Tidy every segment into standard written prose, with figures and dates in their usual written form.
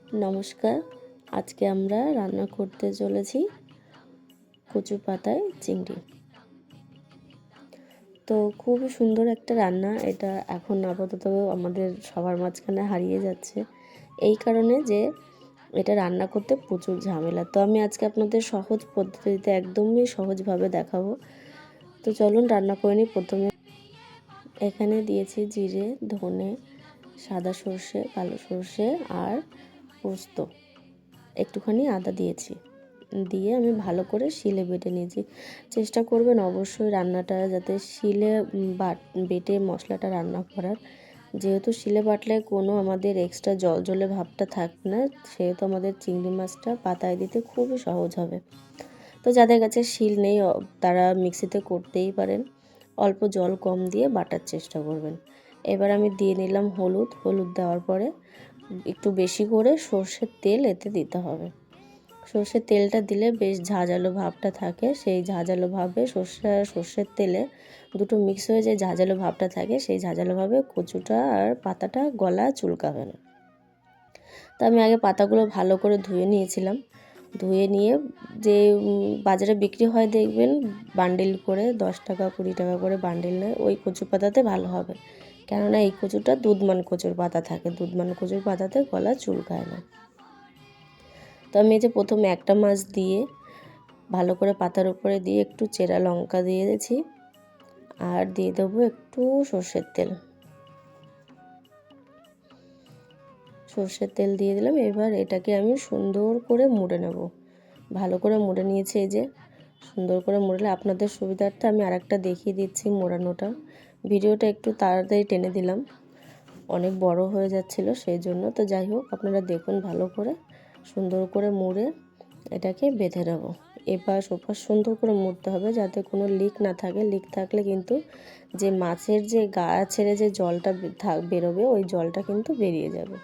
নমস্কার। আজকে আমরা রান্না করতে চলেছি কচু পাতায় চিংড়ি। তো খুবই সুন্দর একটা রান্না, এটা এখন আপাতত আমাদের সবার মাঝখানে হারিয়ে যাচ্ছে এই কারণে যে এটা রান্না করতে প্রচুর ঝামেলা। তো আমি আজকে আপনাদের সহজ পদ্ধতিতে একদমই সহজভাবে দেখাবো। তো চলুন রান্না করে নিই। প্রথমে এখানে দিয়েছি জিরে, ধনে, সাদা সর্ষে, কালো সর্ষে আর পোস্ত, একটুখানি আদা দিয়েছি, দিয়ে আমি ভালো করে শিলে বেটে নিয়েছি। চেষ্টা করবেন অবশ্যই রান্নাটা যাতে শিলে বেটে মশলাটা রান্না করার, যেহেতু শিলে বাটলে কোনো আমাদের এক্সট্রা জল ভাবটা থাকবে না, সেহেতু আমাদের চিংড়ি মাছটা পাতায় দিতে খুবই সহজ হবে। তো যাদের কাছে শিল নেই তারা মিক্সিতে করতেই পারেন, অল্প জল কম দিয়ে বাটার চেষ্টা করবেন। এবার আমি দিয়ে নিলাম হলুদ দেওয়ার পরে একটু বেশি করে সর্ষের তেল এতে দিতে হবে। সর্ষের তেলটা দিলে বেশ ঝাঁঝালো ভাবটা থাকে, সেই ঝাঁঝালো ভাবে সর্ষের তেলে দুটো মিক্স হয়ে যে ঝাঁঝালো ভাবটা থাকে, সেই ঝাঁঝালো ভাবে কচুটা আর পাতাটা গলা চুলকাবে না। তো আমি আগে পাতাগুলো ভালো করে ধুয়ে নিয়েছিলাম। ধুয়ে নিয়ে যে বাজারে বিক্রি হয় দেখবেন বান্ডিল করে 10 টাকা 20 টাকা করে বান্ডিল নেয়, ওই কচু পাতাতে ভালো হবে, কেননা এই কচুটা দুধমান কচুর পাতা থাকে, দুধমান কচুর পাতাতে গলা চুলকায় না। তো আমি এই যে প্রথমে একটা মাছ দিয়ে ভালো করে পাতার উপরে দিয়ে একটু চেরা লঙ্কা দিয়ে দিয়েছি, আর দিয়ে দেবো একটু সর্ষের তেল দিয়ে দিলাম। এবার এটাকে আমি সুন্দর করে মুড়ে নেব। ভালো করে মুড়ে নিয়েছি, এই যে সুন্দর করে মুড়লে আপনাদের সুবিধার্থে আমি আরেকটা দেখিয়ে দিচ্ছি মোড়ানোটা। ভিডিওটা একটু তাড়াতাড়ি টেনে দিলাম, অনেক বড় হয়ে যাচ্ছিল সেই জন্য। তো যাই হোক, আপনারা দেখুন ভালো করে সুন্দর করে মুড়ে এটাকে বেঁধে নেব। এপাশ ওপাশ সুন্দর করে মুড়তে হবে যাতে কোনো লিক না থাকে। লিক থাকলে কিন্তু যে মাছের যে গা ছেড়ে যে জলটা বেরোবে, ওই জলটা কিন্তু বেরিয়ে যাবে।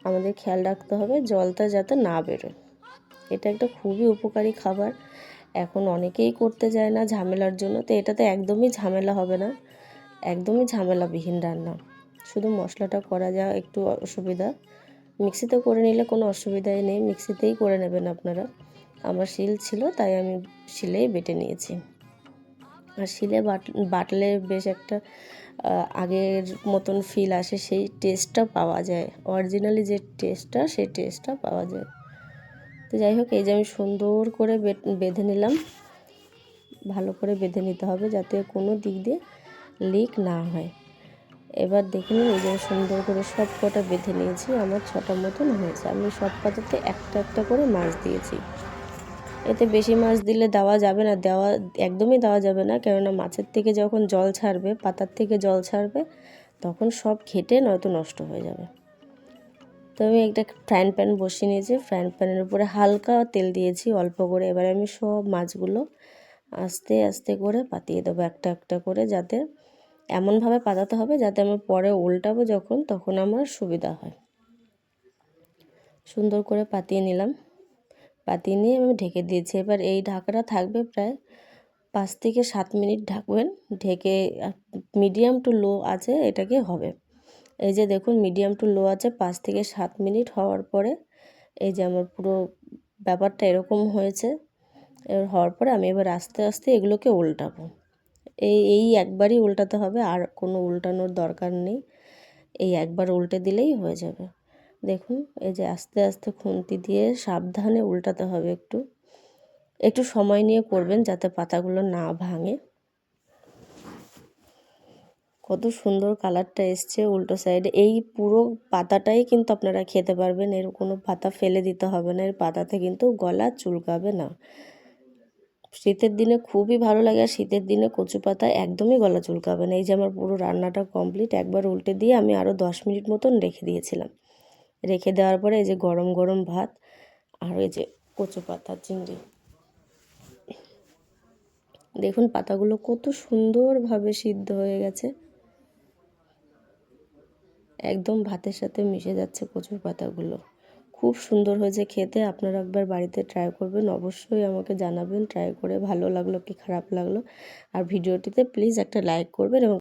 আমাদের খেয়াল রাখতে হবে জলটা যাতে না বেরোয়। এটা একটা খুবই উপকারী খাবার, এখন অনেকেই করতে যায় না ঝামেলার জন্য। তো এটাতে একদমই ঝামেলা হবে না, একদমই ঝামেলাবিহীন রান্না। শুধু মশলাটা করা যা একটু অসুবিধা, মিক্সিতে করে নিলে কোনো অসুবিধাই নেই, মিক্সিতেই করে নেবেন আপনারা। আমার শিল ছিল তাই আমি শিলেই বেটে নিয়েছি। আর শিলে বাটলে বেশ একটা আগের মতন ফিল আসে, সেই টেস্টটা পাওয়া যায়, অরিজিনালি যে টেস্টটা সেই টেস্টটা পাওয়া যায়। তো যাই হোক, এই যে আমি সুন্দর করে বেঁধে নিলাম। ভালো করে বেঁধে নিতে হবে যাতে কোনো দিক দিয়ে লিক না হয়। এবার দেখে নিন, এই যে সুন্দর করে সব কটা বেঁধে নিয়েছি, আমার 6টা মতন হয়েছে। আমি সব পাতাতে একটা একটা করে মাছ দিয়েছি। এতে বেশি মাছ দিলে দেওয়া যাবে না, একদমই দেওয়া যাবে না, কেননা মাছের থেকে যখন জল ছাড়বে, পাতার থেকে জল ছাড়বে, তখন সব ঘেটে নয়তো নষ্ট হয়ে যাবে। তো আমি একটা ফ্রাইং প্যান বসিয়ে নিয়েছি, ফ্রাইং প্যানের উপরে হালকা তেল দিয়েছি অল্প করে। এবার আমি সব মাছগুলো আস্তে আস্তে করে পাতিয়ে দেবো একটা একটা করে, যাতে এমনভাবে পাতাতে হবে যাতে আমি পরে উল্টাবো যখন, তখন আমার সুবিধা হয়। সুন্দর করে পাতিয়ে নিলাম, পাতিয়ে নিয়ে আমি ঢেকে দিয়েছি। এবার এই ঢাকাটা থাকবে প্রায় 5 থেকে 7 মিনিট ঢাকবেন, ঢেকে মিডিয়াম টু লো আছে এটাকে হবে। এই যে দেখুন মিডিয়াম টু লো আছে, 5 থেকে 7 মিনিট হওয়ার পরে এই যে আমার পুরো ব্যাপারটা এরকম হয়েছে। এবার হওয়ার পরে আমি এবার আস্তে আস্তে এগুলোকে উল্টাবো। এই একবারই উল্টাতে হবে, আর কোনো উল্টানোর দরকার নেই, এই একবার উল্টে দিলেই হয়ে যাবে। দেখুন এই যে আস্তে আস্তে খুন্তি দিয়ে সাবধানে উল্টাতে হবে, একটু সময় নিয়ে করবেন যাতে পাতাগুলো না ভাঙে। কত সুন্দর কালারটা এসছে উল্টো সাইডে। এই পুরো পাতাটাই কিন্তু আপনারা খেতে পারবেন, এর কোনো পাতা ফেলে দিতে হবে না, এর পাতাতে কিন্তু গলা চুলকাবে না। শীতের দিনে খুবই ভালো লাগে, আর শীতের দিনে কচু পাতা একদমই গলা চুলকাবে না। এই যে আমার পুরো রান্নাটা কমপ্লিট, একবার উল্টে দিয়ে আমি আরও 10 মিনিট মতন রেখে দিয়েছিলাম। রেখে দেওয়ার পরে এই যে গরম গরম ভাত আর এই যে কচু পাতা চিংড়ি, দেখুন পাতাগুলো কত সুন্দরভাবে সিদ্ধ হয়ে গেছে, একদম ভাতের সাথে মিশে যাচ্ছে কচুর পাতাগুলো। খুব সুন্দর হয়েছে খেতে, আপনারা একবার বাড়িতে ট্রাই করবেন, অবশ্যই আমাকে জানাবেন ট্রাই করে ভালো লাগলো কি খারাপ লাগলো। আর ভিডিওটিতে প্লিজ একটা লাইক করবেন এবং